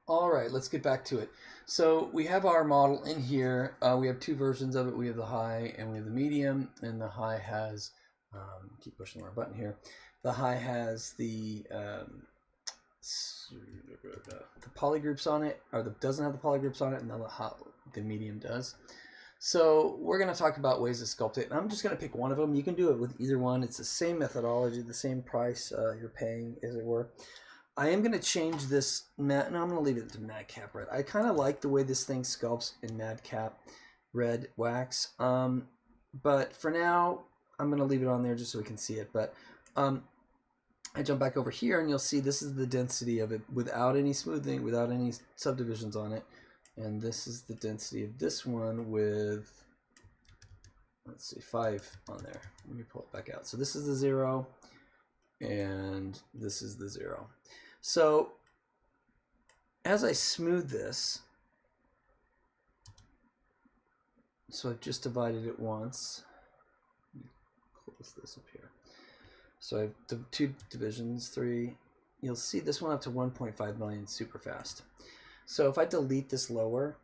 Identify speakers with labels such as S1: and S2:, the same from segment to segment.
S1: All right, let's get back to it. So we have our model in here. We have two versions of it. We have the high and we have the medium, and the high has, keep pushing our button here. The high has the polygroups on it, or doesn't have the polygroups on it, and the medium does. So we're going to talk about ways to sculpt it. And I'm just going to pick one of them. You can do it with either one. It's the same methodology, the same price you're paying, as it were. I am going to change this matte. No, I'm going to leave it to Madcap Red. I kind of like the way this thing sculpts in Madcap Red wax. But for now, I'm going to leave it on there just so we can see it. But I jump back over here, and you'll see this is the density of it without any smoothing, without any subdivisions on it. And this is the density of this one with, let's see, 5 on there. Let me pull it back out. So this is the 0, and this is the 0. So as I smooth this, so I've just divided it once. Let me close this up here. So I have 2 divisions, 3. You'll see this one up to 1.5 million super fast. So if I delete this lower,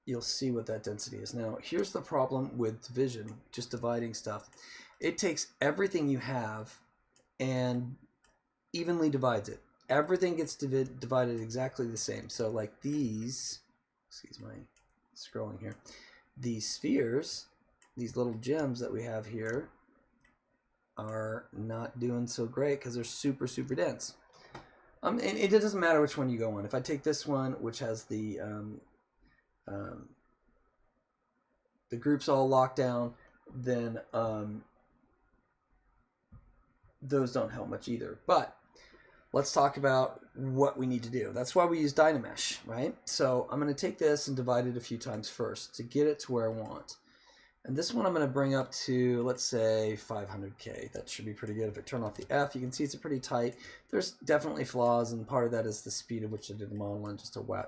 S1: you'll see what that density is. Now, here's the problem with division, just dividing stuff. It takes everything you have and evenly divides it. Everything gets divided exactly the same. So like these, excuse my scrolling here, these spheres, these little gems that we have here are not doing so great because they're super, super dense. And it doesn't matter which one you go on. If I take this one, which has the groups all locked down, then those don't help much either. But let's talk about what we need to do. That's why we use Dynamesh, right? So I'm going to take this and divide it a few times first to get it to where I want. And this one I'm going to bring up to, let's say, 500K. That should be pretty good. If I turn off the F, you can see it's a pretty tight. There's definitely flaws, and part of that is the speed at which I did the model and just to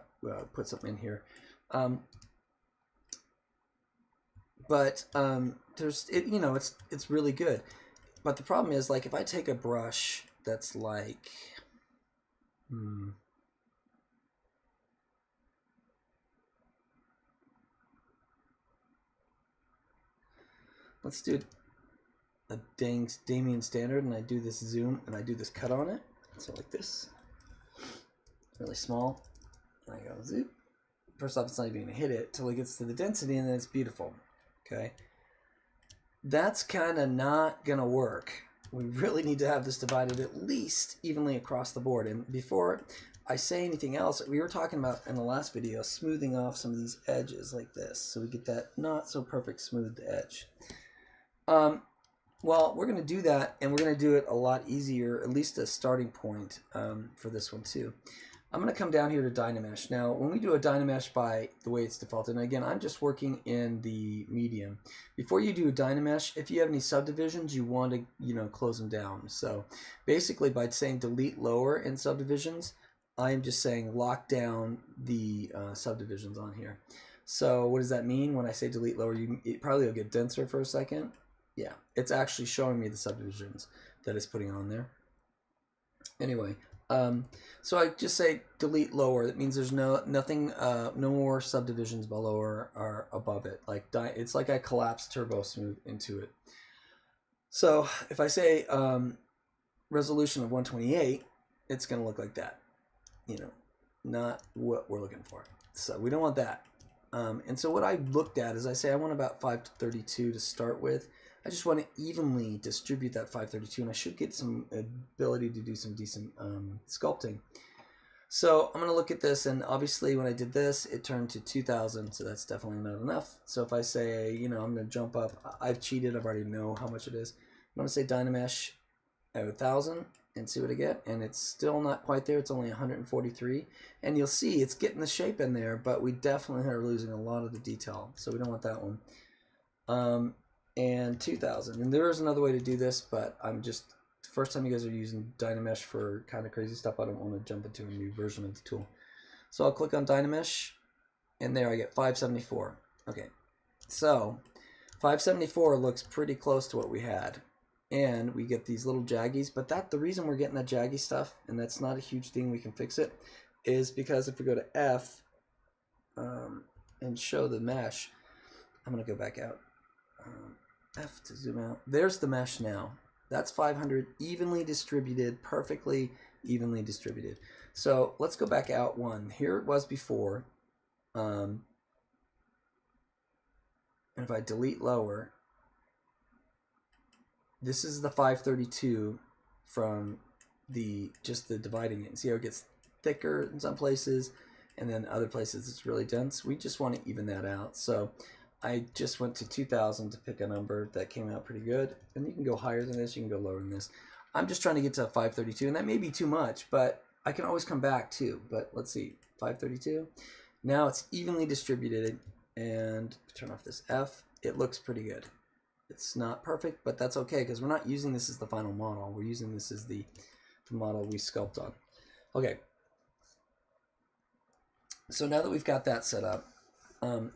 S1: put something in here. There's, you know, it's really good. But the problem is, like, if I take a brush that's like, let's do a Damien standard, and I do this zoom, and I do this cut on it. So like this, really small. And I go zoom. First off, it's not even gonna hit it till it gets to the density, and then it's beautiful. Okay, that's kind of not gonna work. We really need to have this divided at least evenly across the board. And before I say anything else, we were talking about in the last video smoothing off some of these edges like this, so we get that not so perfect smoothed edge. Well, we're going to do that, and we're going to do it a lot easier, at least a starting point for this one too. I'm going to come down here to Dynamesh. Now, when we do a Dynamesh by the way it's defaulted, and again, I'm just working in the medium. Before you do a Dynamesh, if you have any subdivisions, you want to, you know, close them down. So basically, by saying delete lower in subdivisions, I'm just saying lock down the subdivisions on here. So what does that mean when I say delete lower? It probably will get denser for a second. Yeah, it's actually showing me the subdivisions that it's putting on there. Anyway, so I just say delete lower. That means there's no more subdivisions below or above it. Like it's like I collapsed Turbo Smooth into it. So if I say resolution of 128, it's going to look like that. You know, not what we're looking for. So we don't want that. And so what I looked at is I say I want about 532 to start with. I just want to evenly distribute that 532, and I should get some ability to do some decent sculpting. So I'm going to look at this, and obviously when I did this, it turned to 2,000, so that's definitely not enough. So if I say, you know, I'm going to jump up, I've cheated, I already know how much it is. I'm going to say Dynamesh at 1,000 and see what I get, and it's still not quite there. It's only 143, and you'll see it's getting the shape in there, but we definitely are losing a lot of the detail, so we don't want that one. And 2,000, and there is another way to do this, but I'm just, the first time you guys are using Dynamesh for kind of crazy stuff, I don't want to jump into a new version of the tool. So I'll click on Dynamesh, and there I get 574. Okay, so 574 looks pretty close to what we had, and we get these little jaggies, but the reason we're getting that jaggy stuff, and that's not a huge thing, we can fix it, is because if we go to F and show the mesh, I'm going to go back out. F to zoom out. There's the mesh now. That's 500 evenly distributed, perfectly evenly distributed. So let's go back out one. Here it was before. And if I delete lower, this is the 532 from just the dividing it. See how it gets thicker in some places, and then other places it's really dense. We just want to even that out. So I just went to 2000 to pick a number that came out pretty good. And you can go higher than this, you can go lower than this. I'm just trying to get to 532, and that may be too much, but I can always come back too. But let's see, 532. Now it's evenly distributed, and turn off this F. It looks pretty good. It's not perfect, but that's okay because we're not using this as the final model. We're using this as the model we sculpt on. Okay. So now that we've got that set up, the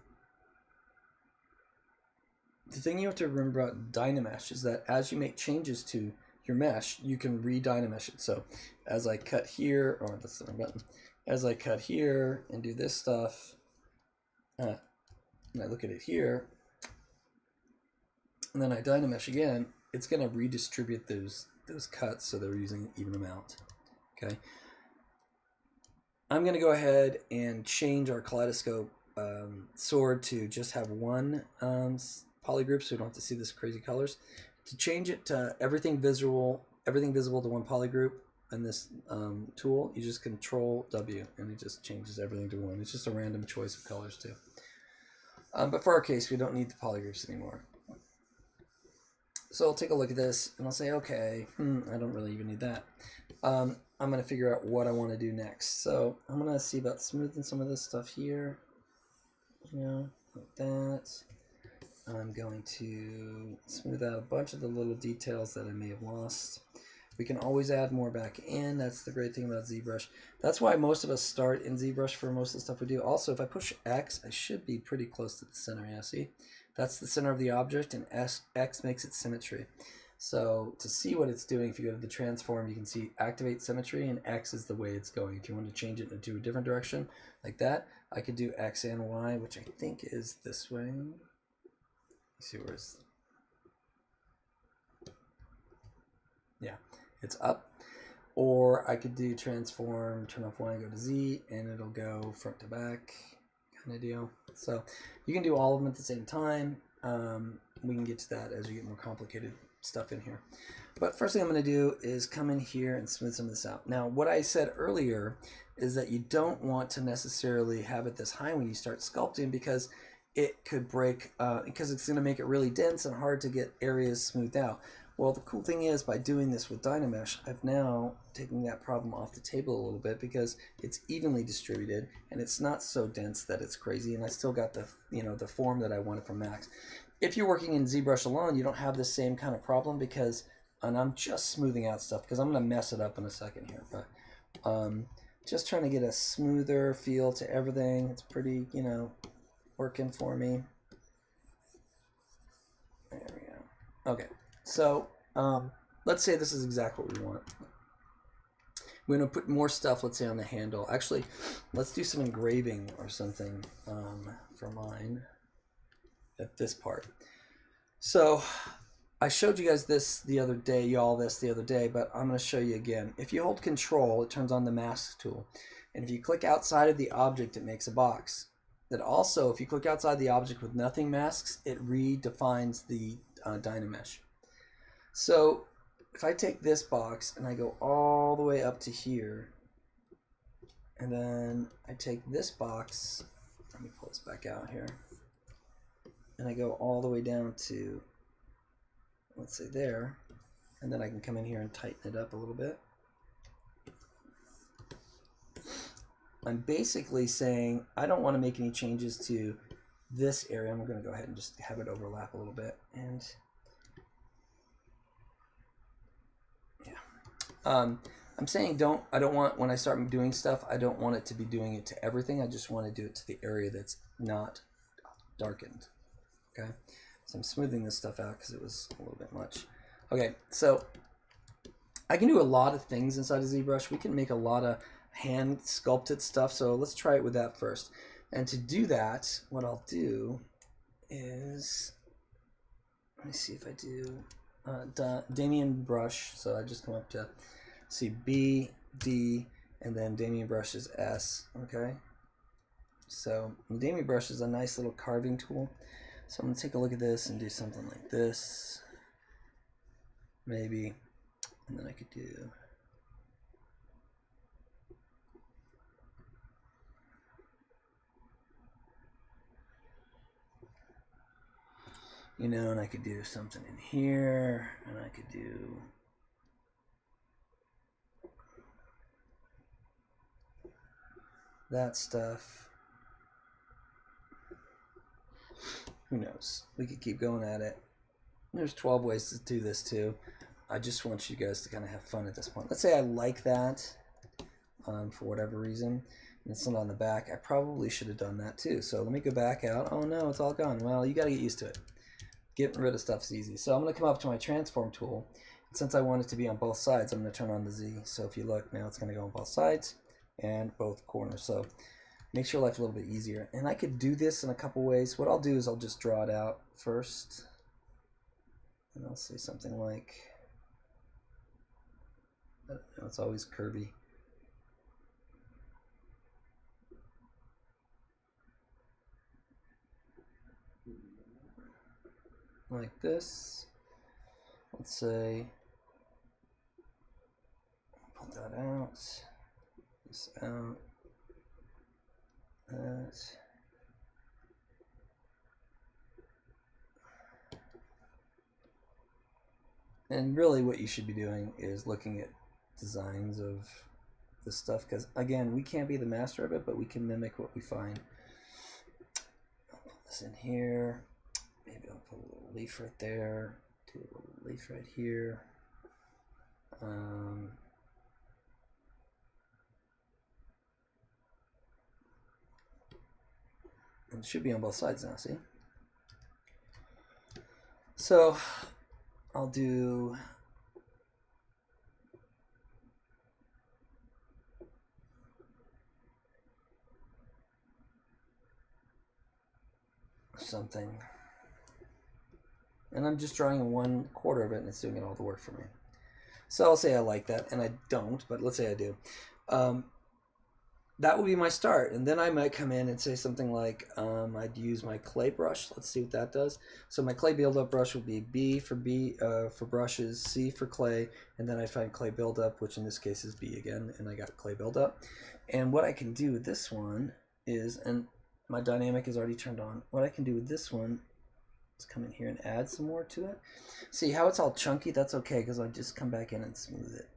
S1: thing you have to remember about Dynamesh is that as you make changes to your mesh, you can re-Dynamesh it. So as I cut here, or that's the wrong button, as I cut here and do this stuff, and I look at it here, and then I Dynamesh again, it's going to redistribute those cuts so they're using an even amount. Okay. I'm going to go ahead and change our kaleidoscope sword to just have one polygroup so we don't have to see this crazy colors. To change it to everything visible to one polygroup in this tool, you just Control W and it just changes everything to one. It's just a random choice of colors too. But for our case, we don't need the polygroups anymore. So I'll take a look at this and I'll say, okay, I don't really even need that. I'm going to figure out what I want to do next. So I'm going to see about smoothing some of this stuff here. You know, like that. I'm going to smooth out a bunch of the little details that I may have lost. We can always add more back in. That's the great thing about Zbrush. That's why most of us start in Zbrush for most of the stuff we do. Also, if I push X, I should be pretty close to the center. Yeah, see? That's the center of the object, and X makes it symmetry. So to see what it's doing, if you go to the transform, you can see activate symmetry, and X is the way it's going. If you want to change it into a different direction, like that, I could do X and Y, which I think is this way. Let's see where it's... Yeah, it's up. Or I could do transform, turn off Y, and go to Z, and it'll go front to back kind of deal. So you can do all of them at the same time. We can get to that as we get more complicated stuff in here. But first thing I'm going to do is come in here and smooth some of this out. Now, what I said earlier is that you don't want to necessarily have it this high when you start sculpting because it could break, because it's going to make it really dense and hard to get areas smoothed out. Well, the cool thing is by doing this with Dynamesh, I've now taken that problem off the table a little bit because it's evenly distributed and it's not so dense that it's crazy, and I still got the, the form that I wanted from Max. If you're working in ZBrush alone, you don't have the same kind of problem because, and I'm just smoothing out stuff because I'm going to mess it up in a second here, but just trying to get a smoother feel to everything. It's pretty, working for me. There we go. Okay. So let's say this is exactly what we want. We're going to put more stuff, let's say, on the handle. Actually, let's do some engraving or something for mine at this part. So I showed you guys this the other day, but I'm going to show you again. If you hold Control, it turns on the mask tool. And if you click outside of the object, it makes a box. That also, if you click outside the object with nothing masks, it redefines the Dynamesh. So if I take this box and I go all the way up to here, and then I take this box, let me pull this back out here, and I go all the way down to, let's say there, and then I can come in here and tighten it up a little bit. I'm basically saying I don't want to make any changes to this area. I'm going to go ahead and just have it overlap a little bit, and I'm saying I don't want, when I start doing stuff, I don't want it to be doing it to everything. I just want to do it to the area that's not darkened. Okay, so I'm smoothing this stuff out because it was a little bit much. Okay, so I can do a lot of things inside of ZBrush. We can make a lot of hand sculpted stuff. So let's try it with that first. And to do that, what I'll do is, let me see if I do Damien brush. So I just come up to see B, D, and then Damien brush is S. Okay. So Damien brush is a nice little carving tool. So I'm gonna take a look at this and do something like this, maybe, and then I could do. You know, and I could do something in here, and I could do that stuff. Who knows? We could keep going at it. There's 12 ways to do this too. I just want you guys to kind of have fun at this point. Let's say I like that for whatever reason. And it's not on the back. I probably should have done that too. So let me go back out. Oh no, it's all gone. Well, you got to get used to it. Getting rid of stuff's easy. So I'm going to come up to my transform tool. And since I want it to be on both sides, I'm going to turn on the Z. So if you look, now it's going to go on both sides and both corners. So makes your life a little bit easier. And I could do this in a couple ways. What I'll do is I'll just draw it out first. And I'll say something like, I don't know, it's always curvy. Like this. Let's say, pull that out, this out, that. And really what you should be doing is looking at designs of this stuff, because again, we can't be the master of it, but we can mimic what we find. I'll put this in here. Maybe I'll put a little leaf right there, do a little leaf right here. And it should be on both sides now, see? So I'll do something. And I'm just drawing 1/4 of it and it's doing all the work for me. So I'll say I like that, and I don't, but let's say I do. That would be my start, and then I might come in and say something like, I'd use my clay brush. Let's see what that does. So my clay buildup brush would be B for brushes, C for clay, and then I find clay buildup, which in this case is B again, and I got clay buildup. And what I can do with this one is, and my dynamic is already turned on, what I can do with this one, let's come in here and add some more to it. See how it's all chunky? That's okay, because I'll just come back in and smooth it.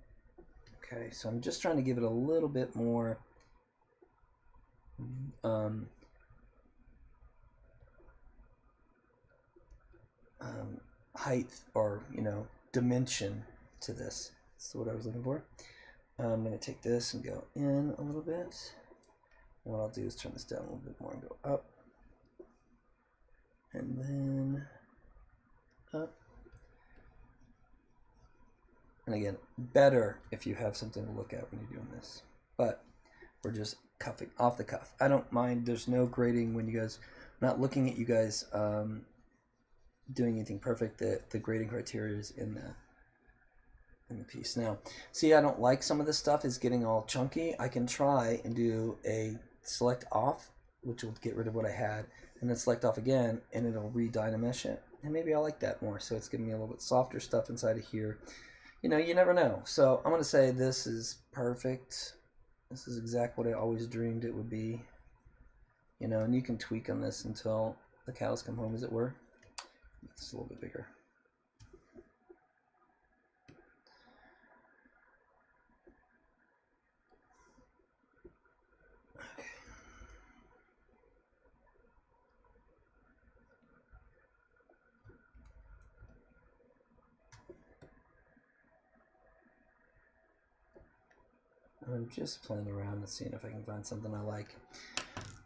S1: Okay, so I'm just trying to give it a little bit more height, or dimension to this. That's what I was looking for. I'm going to take this and go in a little bit. And what I'll do is turn this down a little bit more and go up. And then up. And again, better if you have something to look at when you're doing this. But we're just cuffing off the cuff. I don't mind. There's no grading when you guys, I'm not looking at you guys doing anything perfect. The grading criteria is in the piece. Now, see, I don't like some of this stuff is getting all chunky. I can try and do a select off, which will get rid of what I had, and then select off again, and it'll re-dynamesh it. And maybe I like that more, so it's giving me a little bit softer stuff inside of here. You never know. So I'm going to say this is perfect. This is exactly what I always dreamed it would be. And you can tweak on this until the cows come home, as it were. It's a little bit bigger. I'm just playing around and seeing if I can find something I like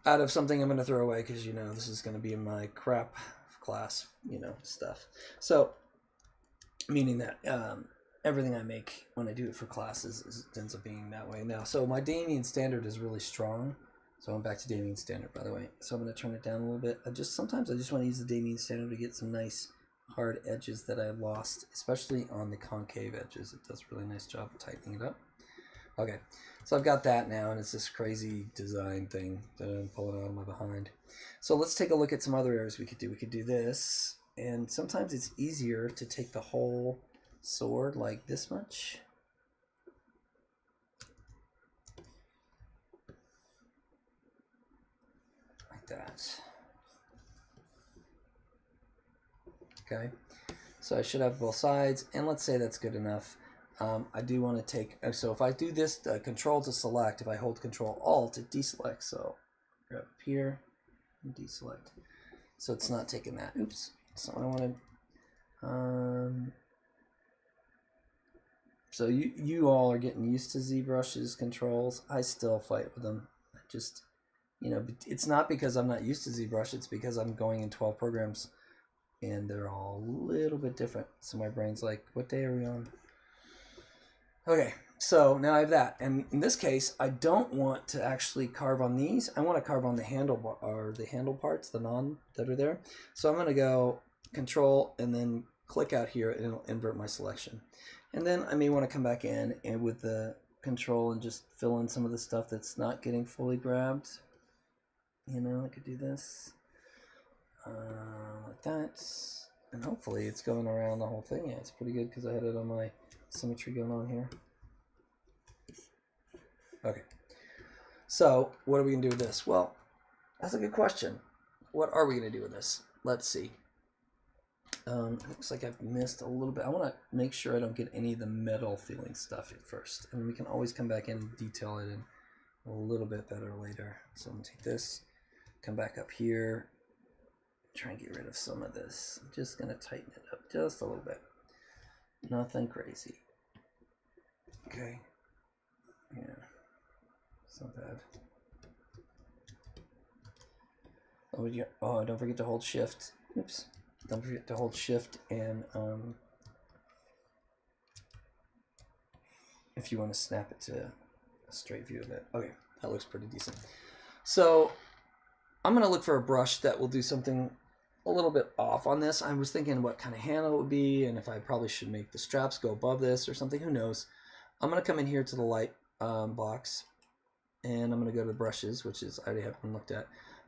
S1: out of something I'm going to throw away, because this is going to be in my crap class, stuff. So, meaning that everything I make when I do it for classes ends up being that way. Now, so my Damien standard is really strong. So I'm back to Damien standard, by the way. So I'm going to turn it down a little bit. Sometimes I just want to use the Damien standard to get some nice hard edges that I lost, especially on the concave edges. It does a really nice job of tightening it up. Okay, so I've got that now, and it's this crazy design thing that I'm pulling out of my behind. So let's take a look at some other areas we could do. We could do this, and sometimes it's easier to take the whole sword like this much. Like that. Okay, so I should have both sides, and let's say that's good enough. I do want to take, so if I do this, control to select, if I hold control alt, it deselects. So grab up here and deselect. So it's not taking that. Oops, that's not what I wanted. So you all are getting used to ZBrush's controls. I still fight with them. I just, you know, it's not because I'm not used to ZBrush, it's because I'm going in 12 programs and they're all a little bit different. So my brain's like, what day are we on? Okay, so now I have that, and in this case, I don't want to actually carve on these. I want to carve on the handle or the handle parts, the non that are there. So I'm going to go Control and then click out here, and it'll invert my selection. And then I may want to come back in and with the Control and just fill in some of the stuff that's not getting fully grabbed. You know, I could do this like that, and hopefully it's going around the whole thing. Yeah, it's pretty good because I had it on my symmetry going on here. Okay, so what are we gonna do with this? Well, that's a good question. What are we gonna do with this? Let's see. It looks like I've missed a little bit. I want to make sure I don't get any of the metal feeling stuff at first, and we can always come back in and detail it in a little bit better later. So I'm gonna take this, come back up here, try and get rid of some of this. I'm just gonna tighten it up just a little bit. Nothing crazy. Okay. Yeah. It's not bad. Oh, don't forget to hold shift. Oops. Don't forget to hold shift and if you want to snap it to a straight view of it. Okay, that looks pretty decent. So I'm gonna look for a brush that will do something a little bit off on this. I was thinking what kind of handle it would be, and if I probably should make the straps go above this or something, who knows. I'm going to come in here to the light box, and I'm going to go to the brushes, which is, I already have one looked at,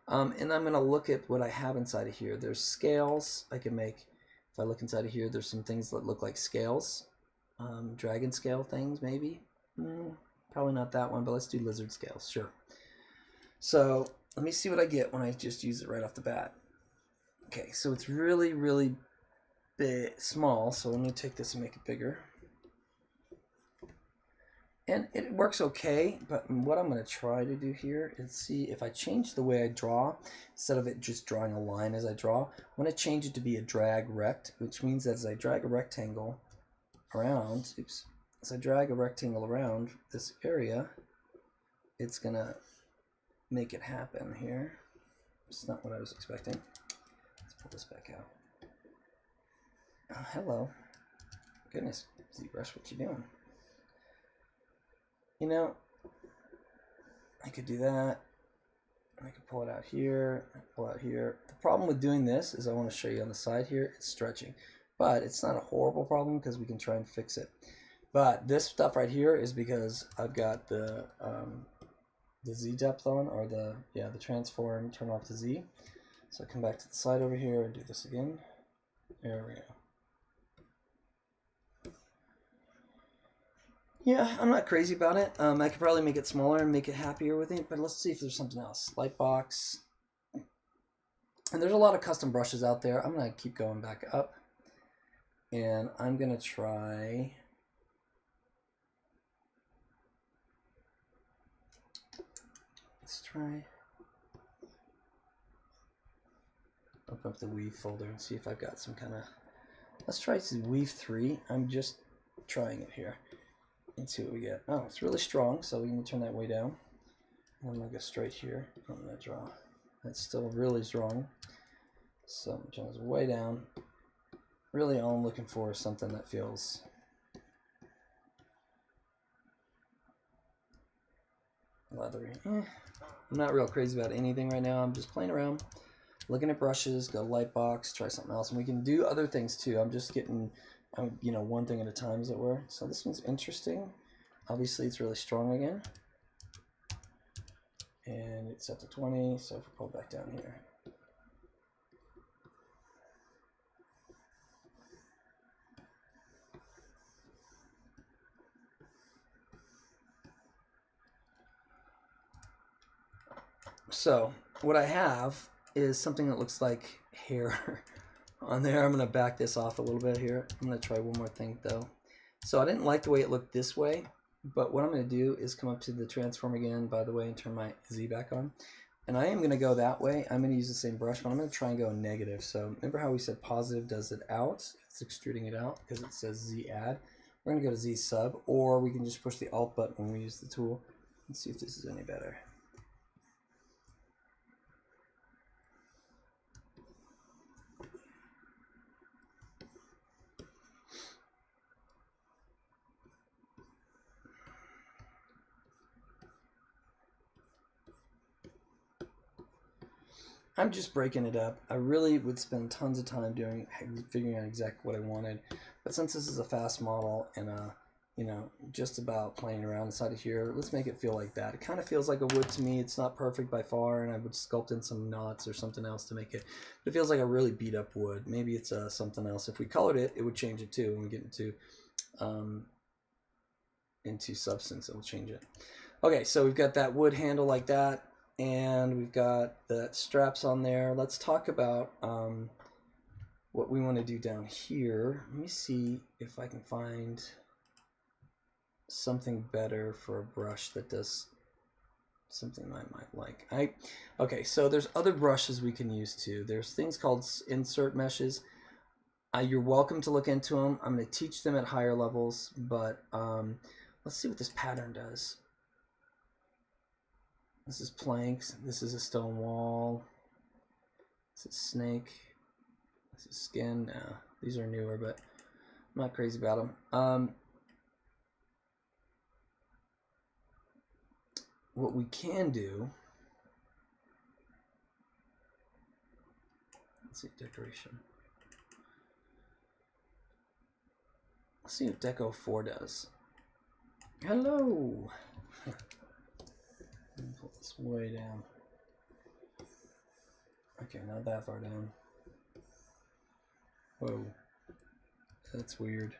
S1: and I'm going to look at what I have inside of here. There's scales I can make. If I look inside of here, there's some things that look like scales, dragon scale things maybe. Probably not that one, but let's do lizard scales, sure. So let me see what I get when I just use it right off the bat. Okay, so it's really, really big, small, so let me take this and make it bigger. And it works okay, but what I'm going to try to do here is see if I change the way I draw, instead of it just drawing a line as I draw, I want to change it to be a drag rect, which means that as I drag a rectangle around, as I drag a rectangle around this area, it's going to make it happen here. It's not what I was expecting. Pull this back out. Oh, hello. Goodness, ZBrush, what you doing? You know, I could do that. I could pull it out here, pull out here. The problem with doing this is I want to show you on the side here, it's stretching. But it's not a horrible problem because we can try and fix it. But this stuff right here is because I've got the Z depth on, or the transform, turn off the Z. So come back to the side over here and do this again. There we go. Yeah, I'm not crazy about it. I could probably make it smaller and make it happier with it, but let's see if there's something else. Lightbox. And there's a lot of custom brushes out there. I'm going to keep going back up. And I'm going to try... Let's try... Open up the Weave folder and see if I've got some kind of... Let's try Weave 3. I'm just trying it here. And see what we get. Oh, it's really strong, so we're going to turn that way down. And I'm going to go straight here. I'm going to draw. That's still really strong. So I'm going to turn this way down. Really all I'm looking for is something that feels leathery. I'm not real crazy about anything right now. I'm just playing around, looking at brushes, go light box, try something else. And we can do other things too. I'm just getting, you know, one thing at a time, as it were. So this one's interesting. Obviously, it's really strong again. And it's set to 20, so if we pull back down here. So what I have is something that looks like hair on there. I'm going to back this off a little bit here. I'm going to try one more thing though. So I didn't like the way it looked this way, but what I'm going to do is come up to the transform again, by the way, and turn my Z back on. And I am going to go that way. I'm going to use the same brush, but I'm going to try and go negative. So remember how we said positive does it out? It's extruding it out because it says Z add. We're going to go to Z sub, or we can just push the Alt button when we use the tool. Let's see if this is any better. I'm just breaking it up. I really would spend tons of time figuring out exactly what I wanted, but since this is a fast model and you know, just about playing around inside of here, let's make it feel like that. It kind of feels like a wood to me. It's not perfect by far, and I would sculpt in some knots or something else to make it. But it feels like a really beat up wood. Maybe it's something else. If we colored it, it would change it too. When we get into substance, it will change it. Okay, so we've got that wood handle like that. And we've got the straps on there. Let's talk about what we want to do down here. Let me see if I can find something better for a brush that does something I might like. Okay, so there's other brushes we can use too. There's things called insert meshes. You're welcome to look into them. I'm going to teach them at higher levels, but let's see what this pattern does. This is planks. This is a stone wall. This is snake. This is skin. No, these are newer, but I'm not crazy about them. What we can do, let's see, decoration. Let's see what Deco 4 does. Hello. Pull this way down. Okay, not that far down. Whoa, that's weird.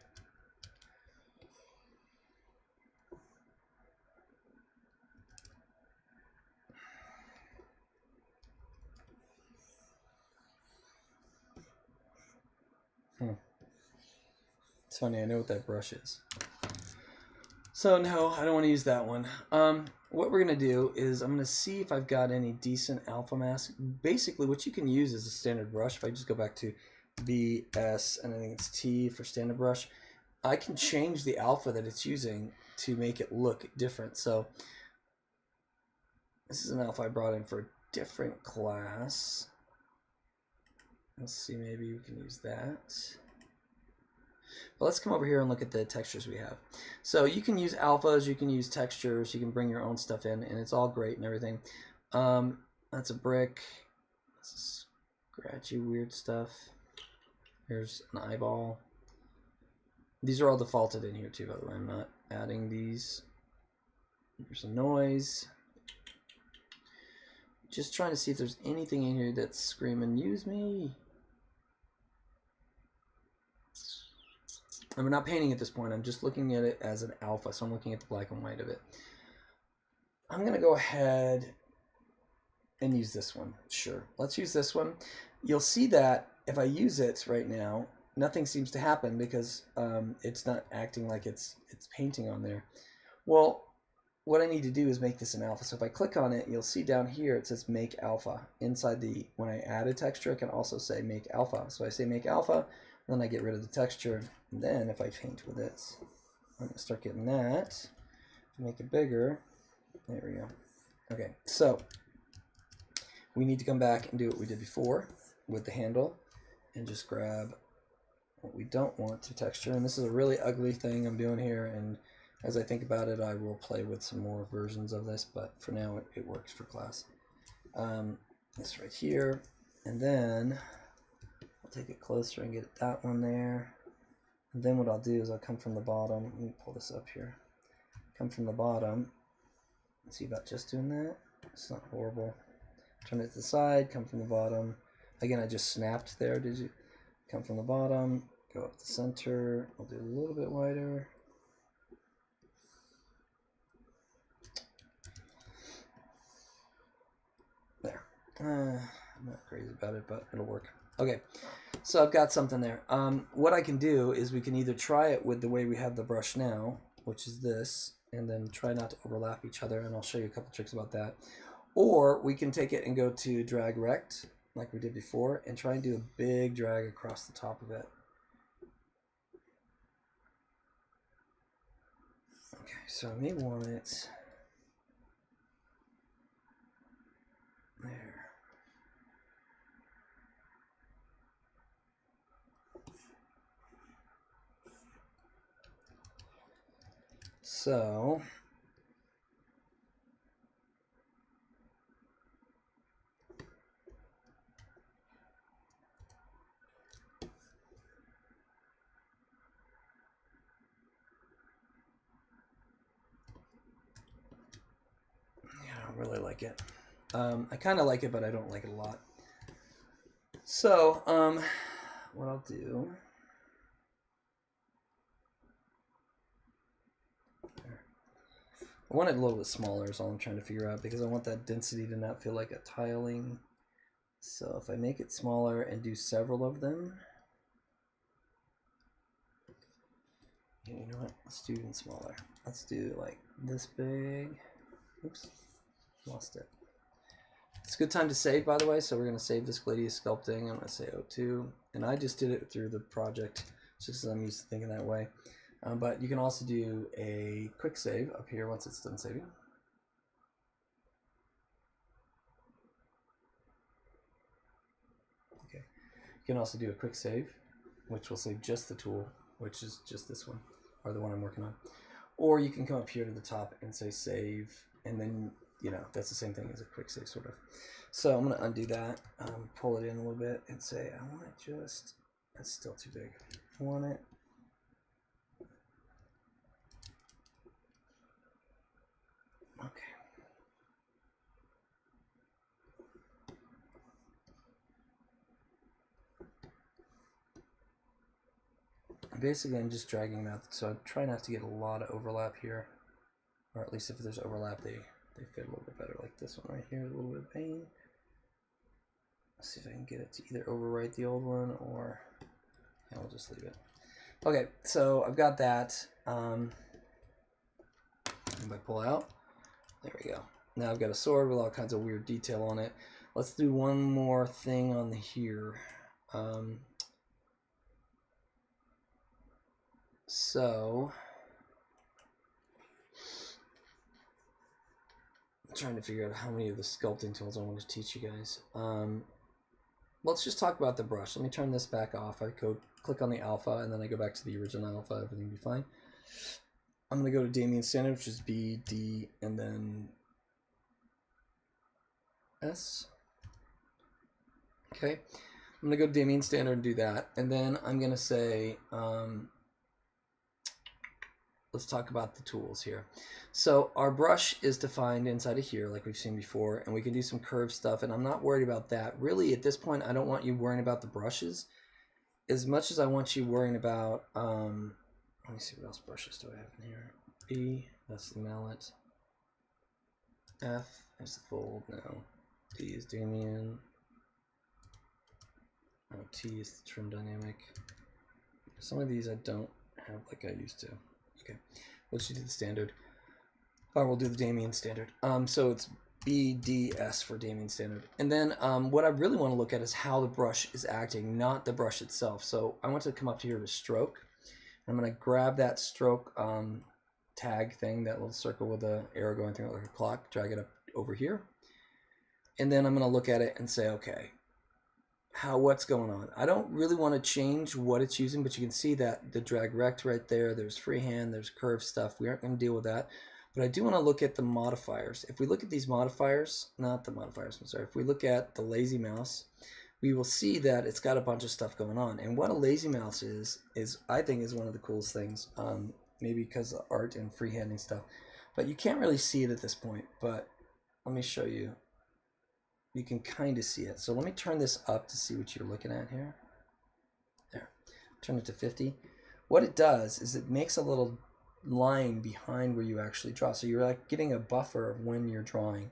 S1: It's funny, I know what that brush is. So no, I don't want to use that one. What we're going to do is I'm going to see if I've got any decent alpha mask. Basically, what you can use is a standard brush. If I just go back to B, S, and I think it's T for standard brush, I can change the alpha that it's using to make it look different. So this is an alpha I brought in for a different class. Let's see, maybe we can use that. But let's come over here and look at the textures we have. So you can use alphas, you can use textures, you can bring your own stuff in, and it's all great and everything. That's a brick. That's scratchy, weird stuff. Here's an eyeball. These are all defaulted in here too, by the way. I'm not adding these. There's a noise. Just trying to see if there's anything in here that's screaming, use me. And we're not painting at this point. I'm just looking at it as an alpha, so I'm looking at the black and white of it. I'm going to go ahead and use this one. Sure, let's use this one. You'll see that if I use it right now, nothing seems to happen because it's not acting like it's painting on there. Well, what I need to do is make this an alpha. So if I click on it, you'll see down here it says make alpha. Inside the, when I add a texture, I can also say make alpha. So I say make alpha, and then I get rid of the texture. And then if I paint with it, I'm going to start getting that. Make it bigger. There we go. Okay, so we need to come back and do what we did before with the handle and just grab what we don't want to texture. And this is a really ugly thing I'm doing here, and As I think about it, I will play with some more versions of this, but for now it works for class. This right here, and then I'll take it closer and get that one there. And then what I'll do is I'll come from the bottom. Let me pull this up here. Come from the bottom. See about just doing that? It's not horrible. Turn it to the side, come from the bottom. Again, I just snapped there. Did you? Come from the bottom, go up the center. I'll do it a little bit wider. There. I'm not crazy about it, but it'll work. Okay, so I've got something there. What I can do is we can either try it with the way we have the brush now, which is this, and then try not to overlap each other, and I'll show you a couple tricks about that. Or we can take it and go to drag rect, like we did before, and try and do a big drag across the top of it. Okay, so I may want it there. So I don't really like it. I kind of like it, but I don't like it a lot. So what I'll do, I want it a little bit smaller is all I'm trying to figure out, because I want that density to not feel like a tiling. So if I make it smaller and do several of them, you know what, let's do even smaller. Let's do like this big. Oops, lost it. It's a good time to save, by the way, so we're going to save this Gladius sculpting. I'm going to say O2, and I just did it through the project just because I'm used to thinking that way. But you can also do a quick save up here once it's done saving. Okay. You can also do a quick save, which will save just the tool, which is just this one, or the one I'm working on. Or you can come up here to the top and say save, and then, you know, that's the same thing as a quick save, sort of. So I'm going to undo that, pull it in a little bit, and say, I want it just, that's still too big. I want it. Okay. Basically, I'm just dragging them out, so I try not to get a lot of overlap here, or at least if there's overlap, they fit a little bit better, like this one right here, a little bit of pain. Let's see if I can get it to either overwrite the old one, or yeah, we'll just leave it. Okay, so I've got that. If I pull out, there we go. Now I've got a sword with all kinds of weird detail on it. Let's do one more thing on the here. So I'm trying to figure out how many of the sculpting tools I want to teach you guys. Let's just talk about the brush. Let me turn this back off. I go click on the alpha, and then I go back to the original alpha. Everything will be fine. I'm going to go to Damien Standard, which is B, D, and then S. Okay. I'm going to go to Damien Standard and do that. And then I'm going to say, let's talk about the tools here. So our brush is defined inside of here, like we've seen before, and we can do some curved stuff, and I'm not worried about that. Really, at this point, I don't want you worrying about the brushes as much as I want you worrying about, let me see, what else brushes do I have in here? B, that's the mallet. F is the fold, no. D is Damien. Oh, T is the trim dynamic. Some of these I don't have like I used to. Okay, let's do the standard. Or we'll do the Damien standard. So it's B, D, S for Damien standard. And then what I really want to look at is how the brush is acting, not the brush itself. So I want to come up to here to stroke. I'm going to grab that stroke tag thing, that little circle with the arrow going through it like a clock, drag it up over here. And then I'm going to look at it and say, okay, what's going on. I don't really want to change what it's using, but you can see that the drag rect right there, there's freehand, there's curve stuff. We aren't going to deal with that. But I do want to look at the modifiers. If we look at these modifiers, not the modifiers, I'm sorry, if we look at the lazy mouse, we will see that it's got a bunch of stuff going on. And what a lazy mouse is I think is one of the coolest things, maybe because of art and freehanding stuff. But you can't really see it at this point, but let me show you. You can kind of see it. So let me turn this up to see what you're looking at here. There, turn it to 50. What it does is it makes a little line behind where you actually draw. So you're like getting a buffer of when you're drawing.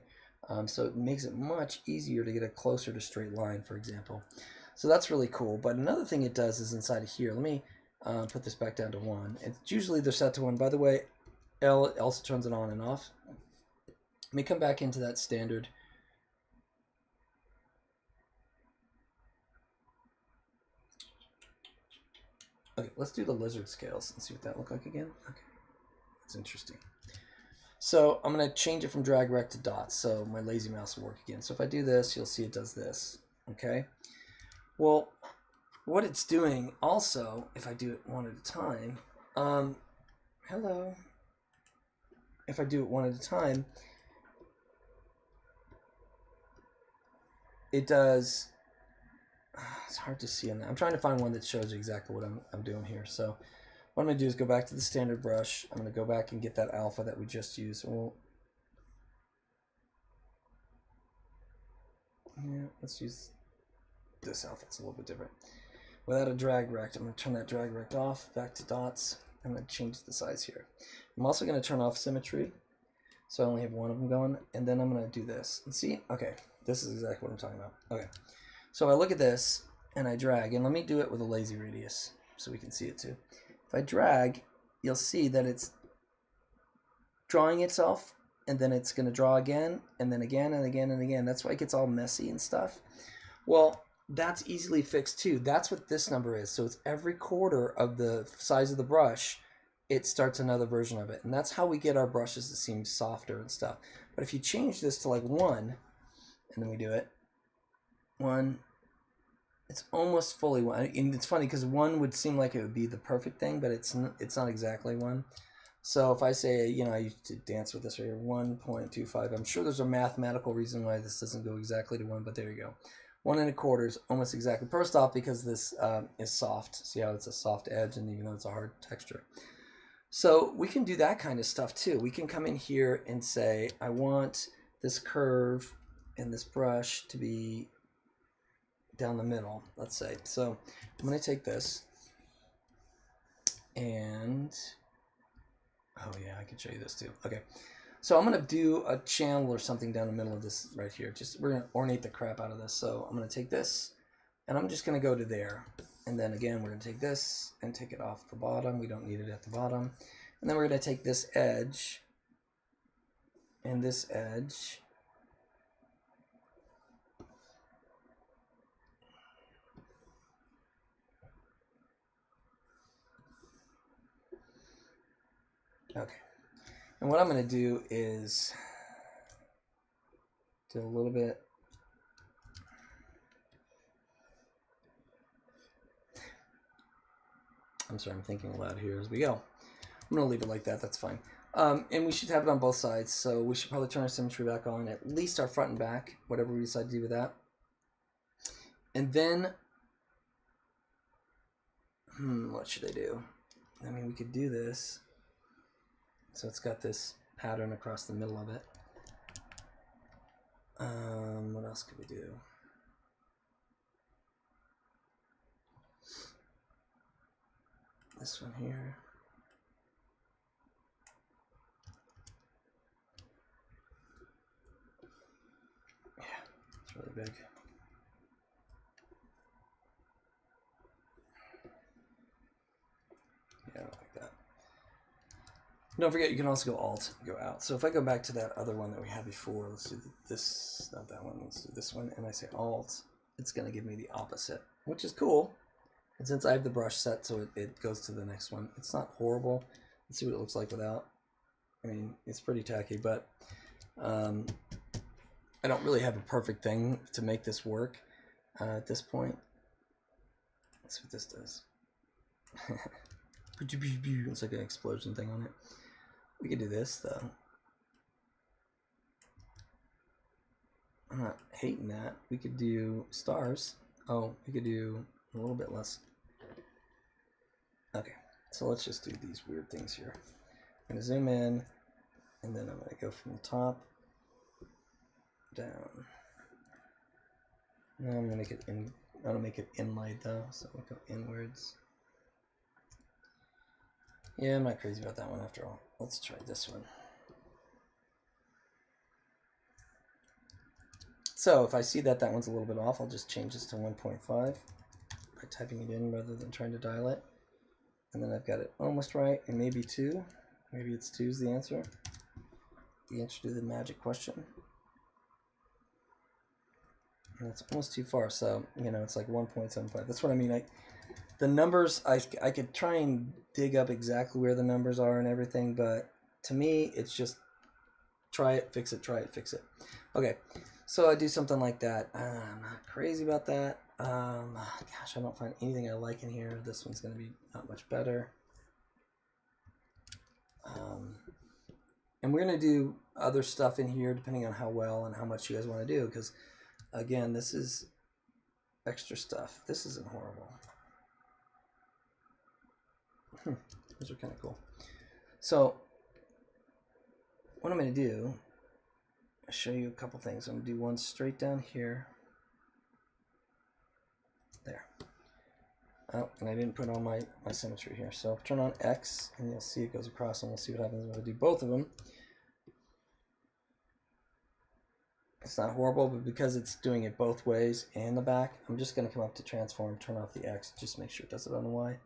S1: So it makes it much easier to get a closer to straight line, for example. So that's really cool. But another thing it does is inside of here. Let me put this back down to 1. It's usually they're set to 1. By the way, L also turns it on and off. Let me come back into that standard. Okay, let's do the lizard scales and see what that look like again. Okay, that's interesting. So I'm going to change it from drag rect to dots, so my lazy mouse will work again. So if I do this, you'll see it does this. Okay. Well, what it's doing also, if I do it one at a time, hello. If I do it one at a time, it does. It's hard to see on that. I'm trying to find one that shows you exactly what I'm doing here. So what I'm going to do is go back to the standard brush. I'm going to go back and get that alpha that we just used. Yeah, let's use this alpha. It's a little bit different. Without a drag rect, I'm going to turn that drag rect off, back to dots. I'm going to change the size here. I'm also going to turn off symmetry, so I only have one of them going, and then I'm going to do this. And see, okay, this is exactly what I'm talking about. Okay, so I look at this, and I drag, and let me do it with a lazy radius, so we can see it too. If I drag, you'll see that it's drawing itself, and then it's going to draw again, and then again, and again, and again. That's why it gets all messy and stuff. Well, that's easily fixed too. That's what this number is. So it's every quarter of the size of the brush, it starts another version of it. And that's how we get our brushes to seem softer and stuff. But if you change this to like 1, and then we do it, 1, it's almost fully 1. And it's funny because 1 would seem like it would be the perfect thing, but it's not exactly 1. So if I say, you know, I used to dance with this right here, 1.25. I'm sure there's a mathematical reason why this doesn't go exactly to 1, but there you go. 1 1/4 is almost exactly. First off, because this is soft. See how it's a soft edge, and even though it's a hard texture. So we can do that kind of stuff too. We can come in here and say, I want this curve and this brush to be down the middle, let's say. So I'm going to take this and, oh yeah, I can show you this too. Okay. So I'm going to do a channel or something down the middle of this right here. We're going to ornate the crap out of this. So I'm going to take this and I'm just going to go to there. And then again, we're going to take this and take it off the bottom. We don't need it at the bottom. And then we're going to take this edge and this edge. Okay. And what I'm going to do is do a little bit. I'm sorry, I'm thinking aloud here as we go. I'm going to leave it like that. That's fine. And we should have it on both sides. So we should probably turn our symmetry back on, at least our front and back, whatever we decide to do with that. And then, what should I do? I mean, we could do this. So it's got this pattern across the middle of it. What else could we do? This one here. Yeah, it's really big. Yeah, I don't like that. Don't forget, you can also go Alt, go out. So if I go back to that other one that we had before, let's do this, not that one, let's do this one, and I say Alt, it's going to give me the opposite, which is cool. And since I have the brush set, so it goes to the next one. It's not horrible. Let's see what it looks like without. I mean, it's pretty tacky, but I don't really have a perfect thing to make this work. At this point. Let's see what this does. It's like an explosion thing on it. We could do this though. I'm not hating that. We could do stars. Oh, we could do a little bit less. Okay, so let's just do these weird things here. I'm gonna zoom in, and then I'm gonna go from the top down. Now I'm gonna make it in. I want to make it inlaid though, so we'll go inwards. Yeah, I'm not crazy about that one after all. Let's try this one. So if I see that that one's a little bit off, I'll just change this to 1.5 by typing it in rather than trying to dial it. And then I've got it almost right, and maybe 2. Maybe it's 2 is the answer. The answer to the magic question. And it's almost too far, so, you know, it's like 1.75. That's what I mean. The numbers, I could try and dig up exactly where the numbers are and everything, but to me, it's just try it, fix it, try it, fix it. Okay, so I do something like that. I'm not crazy about that. Gosh, I don't find anything I like in here. This one's going to be not much better. And we're going to do other stuff in here depending on how well and how much you guys want to do, because, again, this is extra stuff. This isn't horrible. Those are kind of cool. So what I'm going to do, I'll show you a couple things. I'm going to do one straight down here. There. Oh, and I didn't put on my symmetry here. So turn on X, and you'll see it goes across, and we'll see what happens when I do both of them. It's not horrible, but because it's doing it both ways and the back, I'm just going to come up to transform, turn off the X, just make sure it does it on the Y.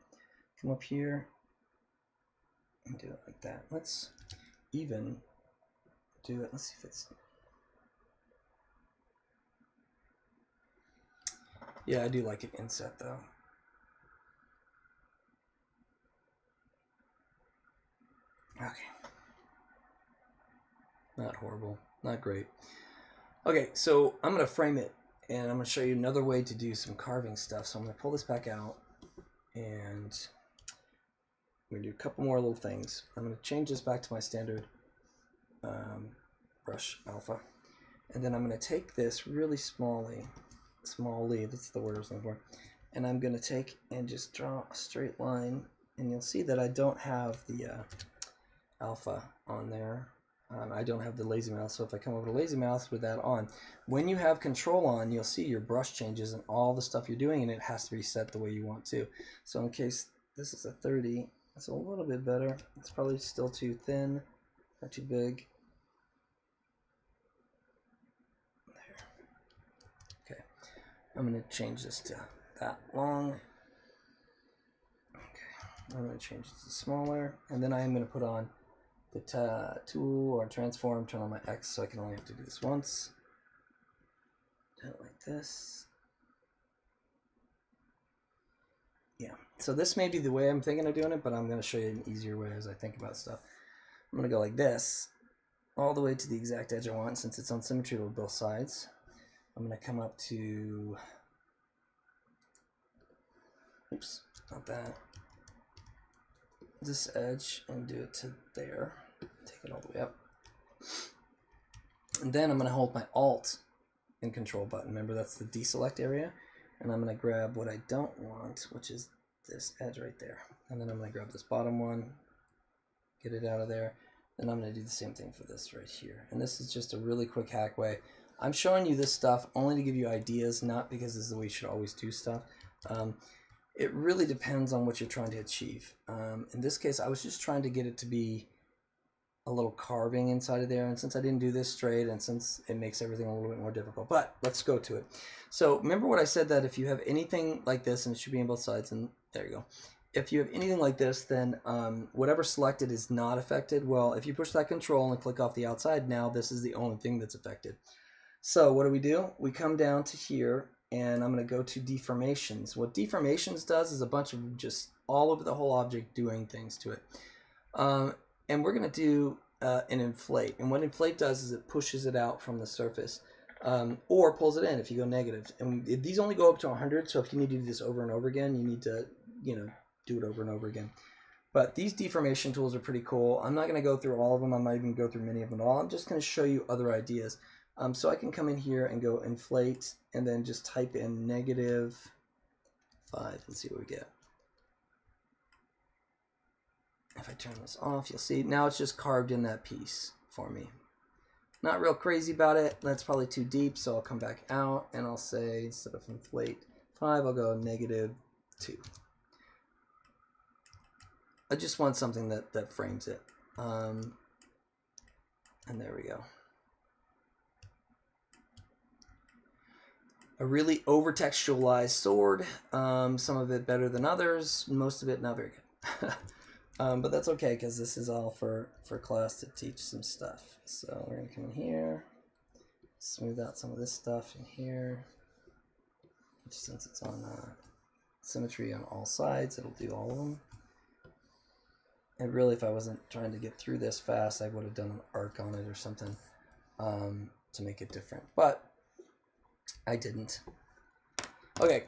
S1: Come up here and do it like that. Let's even do it. Let's see if it's... Yeah, I do like it inset though. Okay. Not horrible. Not great. Okay, so I'm going to frame it, and I'm going to show you another way to do some carving stuff. So I'm going to pull this back out, and I'm going to do a couple more little things. I'm going to change this back to my standard brush alpha, and then I'm going to take this really smally, that's the word I was looking for, and I'm going to take and just draw a straight line, and you'll see that I don't have the alpha on there. I don't have the lazy mouse, so if I come over to lazy mouse with that on, when you have control on, you'll see your brush changes and all the stuff you're doing, and it has to be set the way you want to. So in case this is a 30, it's a little bit better. It's probably still too thin or too big. There. Okay, I'm going to change this to that long. Okay, I'm going to change it to smaller, and then I am going to put on the tool or transform, turn on my X, so I can only have to do this once. Do it like this. Yeah, so this may be the way I'm thinking of doing it, but I'm going to show you an easier way as I think about stuff. I'm going to go like this, all the way to the exact edge I want, since it's on symmetry with both sides. I'm going to come up to, oops, not that, this edge, and do it to there. Take it all the way up. And then I'm going to hold my Alt and Control button. Remember, that's the deselect area. And I'm going to grab what I don't want, which is this edge right there. And then I'm going to grab this bottom one, get it out of there. And I'm going to do the same thing for this right here. And this is just a really quick hack way. I'm showing you this stuff only to give you ideas, not because this is the way you should always do stuff. It really depends on what you're trying to achieve. In this case, I was just trying to get it to be a little carving inside of there, and since I didn't do this straight, and since it makes everything a little bit more difficult, but let's go to it. So remember what I said, that if you have anything like this, and it should be on both sides, and there you go. If you have anything like this, then whatever selected is not affected. Well, if you push that control and click off the outside, now this is the only thing that's affected. So what do? We come down to here, and I'm going to go to deformations. What deformations does is a bunch of just all over the whole object doing things to it. And we're going to do an inflate. And what inflate does is it pushes it out from the surface. or pulls it in if you go negative. And these only go up to 100, so if you need to do this over and over again, you need to, you know, do it over and over again. But these deformation tools are pretty cool. I'm not going to go through all of them. I'm not even go through many of them at all. I'm just going to show you other ideas. So I can come in here and go inflate and then just type in -5 and see what we get. If I turn this off, you'll see now it's just carved in that piece for me. Not real crazy about it. That's probably too deep, so I'll come back out and I'll say, instead of inflate 5, I'll go -2. I just want something that frames it. And there we go. A really over-textualized sword. Some of it better than others. Most of it not very good. But that's okay, because this is all for class to teach some stuff. So we're going to come in here, smooth out some of this stuff in here. Since it's on symmetry on all sides, it'll do all of them. And really, if I wasn't trying to get through this fast, I would have done an arc on it or something to make it different. But I didn't. Okay,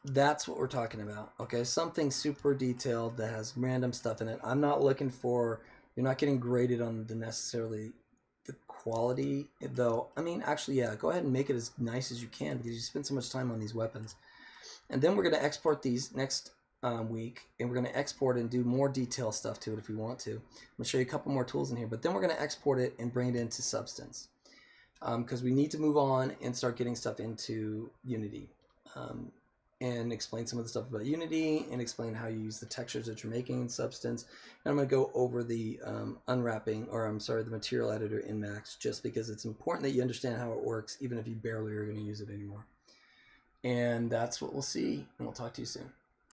S1: that's what we're talking about. Okay, something super detailed that has random stuff in it. I'm not looking for, you're not getting graded on necessarily the quality, though. I mean, actually, yeah, go ahead and make it as nice as you can because you spend so much time on these weapons. And then we're going to export these next week, and we're going to export and do more detail stuff to it if we want to. I'm going to show you a couple more tools in here, but then we're going to export it and bring it into Substance because we need to move on and start getting stuff into Unity and explain some of the stuff about Unity and explain how you use the textures that you're making in Substance. And I'm going to go over the unwrapping, or I'm sorry, the material editor in Max, just because it's important that you understand how it works, even if you barely are going to use it anymore. And that's what we'll see, and we'll talk to you soon.